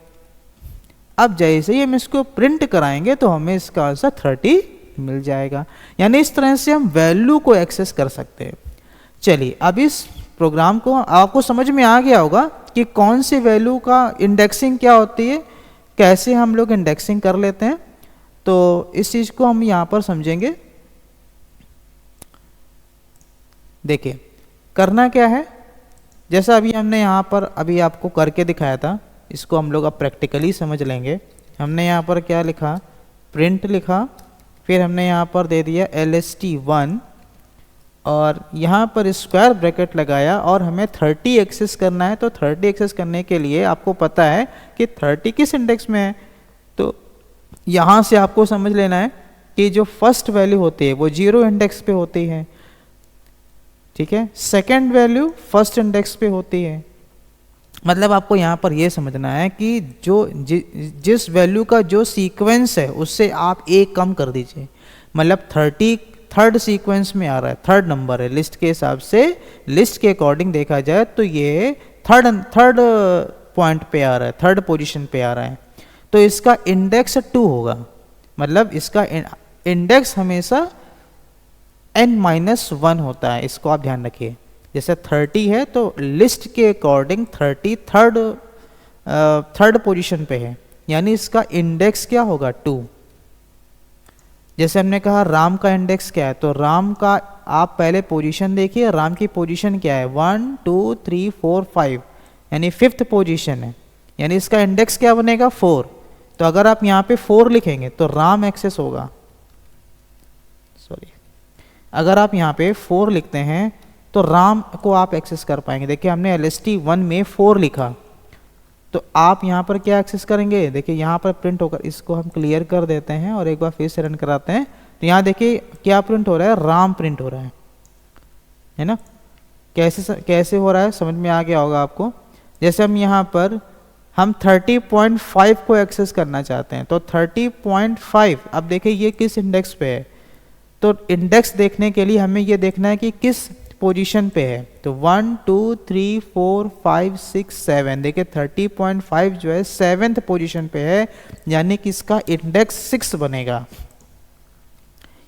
Speaker 1: अब जैसे ही हम इसको प्रिंट कराएंगे तो हमें इसका आंसर 30 मिल जाएगा। यानी इस तरह से हम वैल्यू को एक्सेस कर सकते हैं। चलिए अब इस प्रोग्राम को आपको समझ में आ गया होगा कि कौन सी वैल्यू का इंडेक्सिंग क्या होती है, कैसे हम लोग इंडेक्सिंग कर लेते हैं। तो इस चीज़ को हम यहाँ पर समझेंगे। देखिए करना क्या है, जैसा अभी हमने यहाँ पर अभी आपको करके दिखाया था, इसको हम लोग अब प्रैक्टिकली समझ लेंगे। हमने यहाँ पर क्या लिखा, प्रिंट लिखा, फिर हमने यहाँ पर दे दिया LST1 और यहाँ पर स्क्वायर ब्रैकेट लगाया और हमें 30 एक्सेस करना है। तो 30 एक्सेस करने के लिए आपको पता है कि 30 किस इंडेक्स में है, तो यहाँ से आपको समझ लेना है कि जो फर्स्ट वैल्यू होती है वो 0 इंडेक्स पे होती है, ठीक है, सेकंड वैल्यू फर्स्ट इंडेक्स पे होती है। मतलब आपको यहाँ पर ये समझना है कि जिस वैल्यू का जो सीक्वेंस है उससे आप एक कम कर दीजिए। मतलब 30 थर्ड सीक्वेंस में आ रहा है, थर्ड नंबर है लिस्ट के हिसाब से, लिस्ट के अकॉर्डिंग देखा जाए तो ये थर्ड पॉइंट पे आ रहा है, थर्ड पोजीशन पे आ रहा है। तो इसका इंडेक्स 2 होगा, मतलब इसका इंडेक्स हमेशा n-1 होता है। इसको आप ध्यान रखिए। जैसे 30 है तो लिस्ट के अकॉर्डिंग 30 थर्ड पोजीशन पे है, यानी इसका इंडेक्स क्या होगा 2। जैसे हमने कहा राम का इंडेक्स क्या है, तो राम का आप पहले पोजीशन देखिए, राम की पोजीशन क्या है 1 2 3 4 5, यानी 5th पोजीशन है, यानी इसका इंडेक्स क्या बनेगा 4। तो अगर आप यहाँ पे 4 लिखेंगे तो राम एक्सेस होगा, सॉरी, अगर आप यहाँ पे 4 लिखते हैं तो राम को आप एक्सेस कर पाएंगे। देखिए हमने LST1 में 4 लिखा, तो आप यहाँ पर क्या एक्सेस करेंगे, देखिए यहाँ पर प्रिंट होकर, इसको हम क्लियर कर देते हैं और एक बार फिर से रन कराते हैं। तो यहाँ देखिए क्या प्रिंट हो रहा है, राम प्रिंट हो रहा है ना। कैसे हो रहा है समझ में आ गया होगा आपको। जैसे हम यहाँ पर हम 30.5 को एक्सेस करना चाहते हैं, तो 30.5, अब देखिए ये किस इंडेक्स पे है, तो इंडेक्स देखने के लिए हमें ये देखना है कि किस पोजीशन पे है। तो 1 2 3 4 5 6 7, देखिए 30.5 जो है 7th पोजीशन पे है, यानी कि इसका इंडेक्स 6 बनेगा।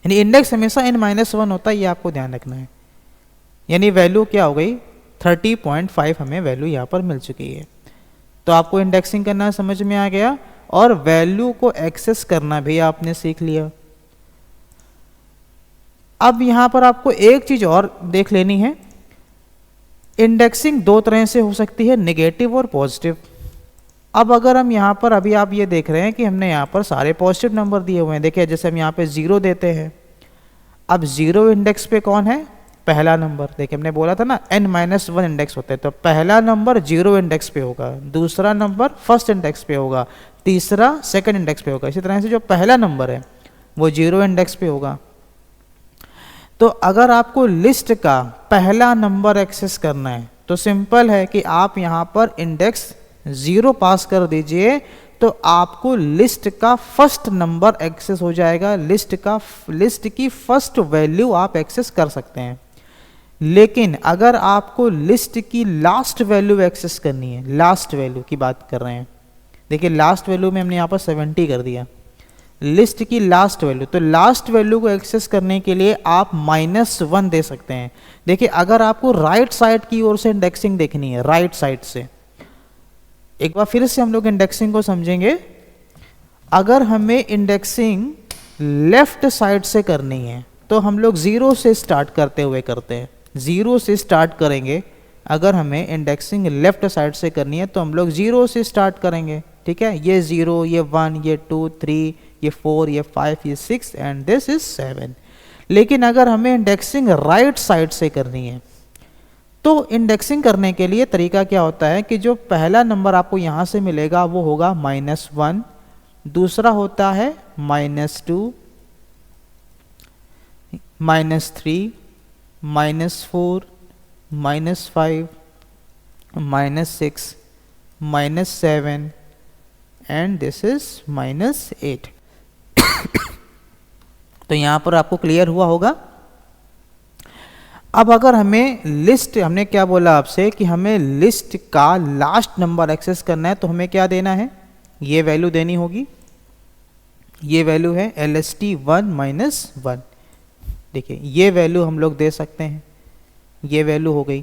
Speaker 1: यानी इंडेक्स हमेशा n-1 होता है, ये आपको ध्यान रखना है। यानी वैल्यू क्या हो गई 30.5, हमें वैल्यू यहाँ पर मिल चुकी है। तो आपको इंडेक्सिंग करना समझ में आ गया और वैल्यू को एक्सेस करना भी आपने सीख लिया। अब यहाँ पर आपको एक चीज और देख लेनी है, इंडेक्सिंग 2 तरह से हो सकती है, नेगेटिव और पॉजिटिव। अब अगर हम यहाँ पर अभी आप ये देख रहे हैं कि हमने यहाँ पर सारे पॉजिटिव नंबर दिए हुए हैं। देखिए जैसे हम यहाँ पे 0 देते हैं, अब 0 इंडेक्स पे कौन है, पहला नंबर। देखिए हमने बोला था ना n-1 इंडेक्स होते हैं, तो पहला नंबर 0 इंडेक्स पे होगा, दूसरा नंबर फर्स्ट इंडेक्स पे होगा, तीसरा सेकंड इंडेक्स पे होगा। इसी तरह से जो पहला नंबर है वो 0 इंडेक्स पे होगा। तो अगर आपको लिस्ट का पहला नंबर एक्सेस करना है तो सिंपल है कि आप यहाँ पर इंडेक्स 0 पास कर दीजिए, तो आपको लिस्ट का फर्स्ट नंबर एक्सेस हो जाएगा, लिस्ट की फर्स्ट वैल्यू आप एक्सेस कर सकते हैं। लेकिन अगर आपको लिस्ट की लास्ट वैल्यू एक्सेस करनी है, लास्ट वैल्यू की बात कर रहे हैं, देखिए लास्ट वैल्यू में हमने यहाँ पर 70 कर दिया, लिस्ट की लास्ट वैल्यू, तो लास्ट वैल्यू को एक्सेस करने के लिए आप -1 दे सकते हैं। देखिए अगर आपको राइट साइड की ओर से इंडेक्सिंग देखनी है, राइट साइड से, एक बार फिर से हम लोग इंडेक्सिंग को समझेंगे। अगर हमें इंडेक्सिंग लेफ्ट साइड से करनी है तो हम लोग 0 से स्टार्ट करते हुए करते हैं, 0 से स्टार्ट करेंगे। अगर हमें इंडेक्सिंग लेफ्ट साइड से करनी है तो हम लोग 0 से स्टार्ट करेंगे, ठीक है। ये 0, ये 1, ये 2, 3, ये 4, ये 5, ये 6 एंड दिस इज 7। लेकिन अगर हमें इंडेक्सिंग राइट साइड से करनी है तो इंडेक्सिंग करने के लिए तरीका क्या होता है कि जो पहला नंबर आपको यहाँ से मिलेगा वो होगा -1, दूसरा होता है -2, -3, -4, -5, -6, -7 एंड दिस इज -8। तो यहाँ पर आपको क्लियर हुआ होगा। अब अगर हमें लिस्ट, हमने क्या बोला आपसे कि हमें लिस्ट का लास्ट नंबर एक्सेस करना है तो हमें क्या देना है, ये वैल्यू देनी होगी। ये वैल्यू है LST1 -1। देखिए ये वैल्यू हम लोग दे सकते हैं, ये वैल्यू हो गई,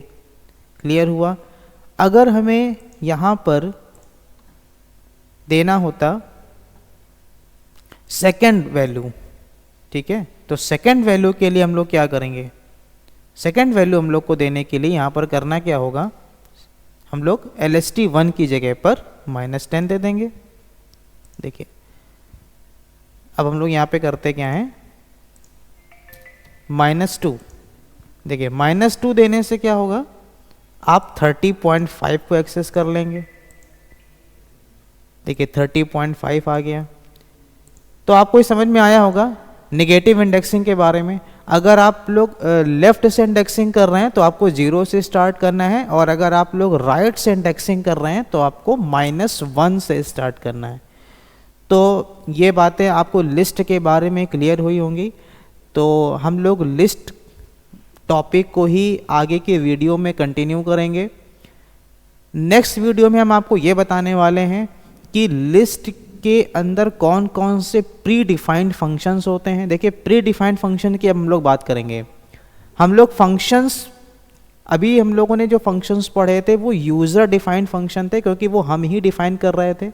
Speaker 1: क्लियर हुआ। अगर हमें यहाँ पर देना होता सेकंड वैल्यू, ठीक है, तो सेकंड वैल्यू के लिए हम लोग क्या करेंगे, सेकंड वैल्यू हम लोग को देने के लिए यहाँ पर करना क्या होगा, हम लोग LST1 की जगह पर -10 दे देंगे। देखिए अब हम लोग यहाँ पे करते क्या हैं, -2। देखिए -2 देने से क्या होगा, आप 30.5 को एक्सेस कर लेंगे। देखिए 30.5 आ गया। तो आपको समझ में आया होगा नेगेटिव इंडेक्सिंग के बारे में। अगर आप लोग लेफ्ट से इंडेक्सिंग कर रहे हैं तो आपको 0 से स्टार्ट करना है, और अगर आप लोग राइट से इंडेक्सिंग कर रहे हैं तो आपको -1 से स्टार्ट करना है। तो ये बातें आपको लिस्ट के बारे में क्लियर हुई होंगी। तो हम लोग लिस्ट टॉपिक को ही आगे के वीडियो में कंटिन्यू करेंगे। नेक्स्ट वीडियो में हम आपको ये बताने वाले हैं कि लिस्ट के अंदर कौन कौन से प्री डिफाइंड फंक्शंस होते हैं। देखिए प्री डिफाइंड फंक्शन की अब हम लोग बात करेंगे। हम लोग फंक्शंस, अभी हम लोगों ने जो फंक्शंस पढ़े थे वो यूज़र डिफाइंड फंक्शन थे, क्योंकि वो हम ही डिफाइन कर रहे थे।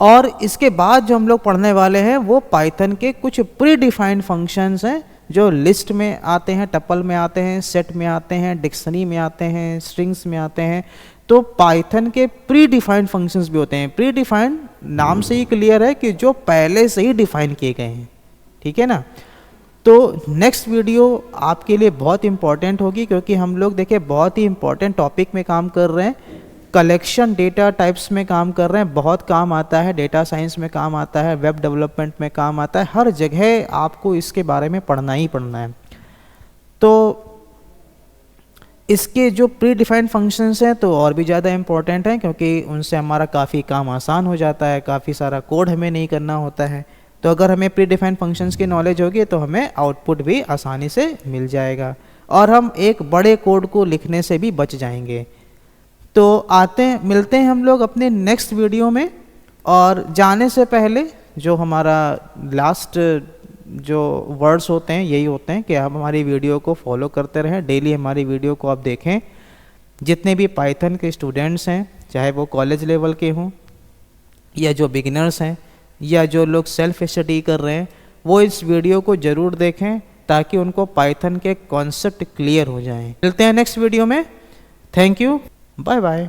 Speaker 1: और इसके बाद जो हम लोग पढ़ने वाले हैं वो पाइथन के कुछ प्री डिफाइंड फंक्शंस हैं जो लिस्ट में आते हैं, टपल में आते हैं, सेट में आते हैं, डिक्शनरी में आते हैं, स्ट्रिंग्स में आते हैं। तो पाइथन के प्री डिफाइंड फंक्शंस भी होते हैं। प्री डिफाइंड नाम से ही क्लियर है कि जो पहले से ही डिफाइन किए गए हैं, ठीक है ना। तो नेक्स्ट वीडियो आपके लिए बहुत इंपॉर्टेंट होगी, क्योंकि हम लोग देखिए बहुत ही इंपॉर्टेंट टॉपिक में काम कर रहे हैं। कलेक्शन डेटा टाइप्स में काम कर रहे हैं, बहुत काम आता है, डेटा साइंस में काम आता है, वेब डेवलपमेंट में काम आता है, हर जगह आपको इसके बारे में पढ़ना ही पढ़ना है। तो इसके जो प्री डिफाइंड फंक्शंस हैं तो और भी ज़्यादा इम्पोर्टेंट हैं, क्योंकि उनसे हमारा काफ़ी काम आसान हो जाता है, काफ़ी सारा कोड हमें नहीं करना होता है। तो अगर हमें प्री डिफाइंड फंक्शंस की नॉलेज होगी तो हमें आउटपुट भी आसानी से मिल जाएगा, और हम एक बड़े कोड को लिखने से भी बच जाएंगे। तो मिलते हैं हम लोग अपने नेक्स्ट वीडियो में। और जाने से पहले जो हमारा लास्ट जो वर्ड्स होते हैं यही होते हैं कि आप हमारी वीडियो को फॉलो करते रहें, डेली हमारी वीडियो को आप देखें। जितने भी पाइथन के स्टूडेंट्स हैं, चाहे वो कॉलेज लेवल के हों या जो बिगिनर्स हैं या जो लोग सेल्फ स्टडी कर रहे हैं, वो इस वीडियो को ज़रूर देखें ताकि उनको पाइथन के कॉन्सेप्ट क्लियर हो जाएं। मिलते हैं नेक्स्ट वीडियो में। Thank you, bye bye.